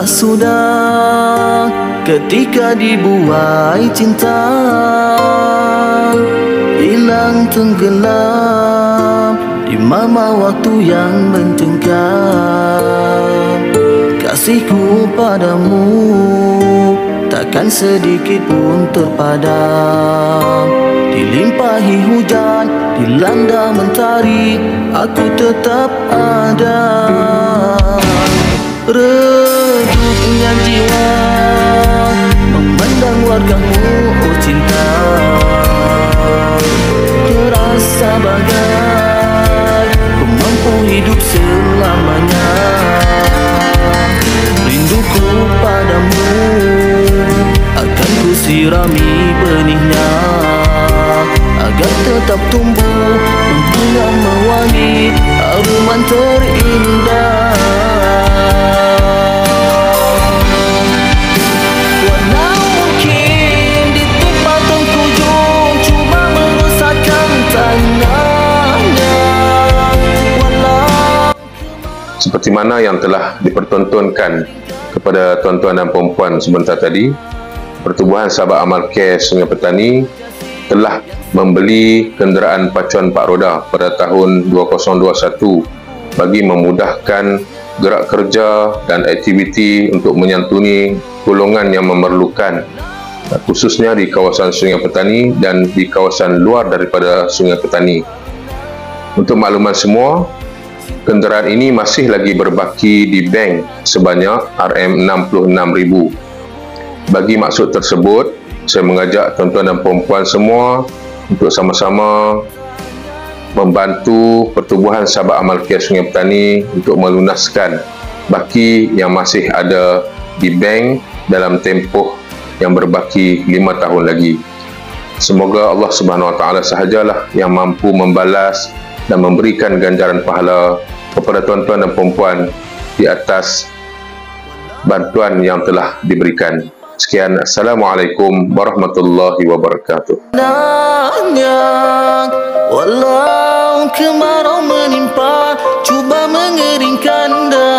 sudah ketika dibuai cinta, hilang tenggelam di mama waktu yang mencengkam. Kasihku padamu takkan sedikit pun terpadam. Dilimpahi hujan, dilanda mentari, aku tetap ada. Redupnya jiwa memandang wargamu, oh cinta, terasa bagai ku mampu hidup selamanya. Rinduku padamu akan ku sirami benihnya, agar tetap tumbuh dengan mewangi haruman terindah. Walau mungkin ditimpa tengkujung, cuma merusakkan tanahnya. Seperti mana yang telah dipertontonkan kepada tuan-tuan dan puan-puan sebentar tadi, Pertubuhan Sahabat Amal Care Sungai Petani telah membeli kenderaan pacuan 4 roda pada tahun 2021 bagi memudahkan gerak kerja dan aktiviti untuk menyantuni golongan yang memerlukan, khususnya di kawasan Sungai Petani dan di kawasan luar daripada Sungai Petani. Untuk makluman semua, kenderaan ini masih lagi berbaki di bank sebanyak RM66,000. Bagi maksud tersebut, saya mengajak tuan-tuan dan puan-puan semua untuk sama-sama membantu Pertubuhan Sahabat Amal Care Sungai Petani untuk melunaskan baki yang masih ada di bank dalam tempoh yang berbaki 5 tahun lagi. Semoga Allah Subhanahu Wa Taala sahajalah yang mampu membalas dan memberikan ganjaran pahala kepada tuan-tuan dan puan-puan di atas bantuan yang telah diberikan. Sekian, Assalamualaikum warahmatullahi wabarakatuh. Walau kemarau menimpa, cuba mengeringkan dahi.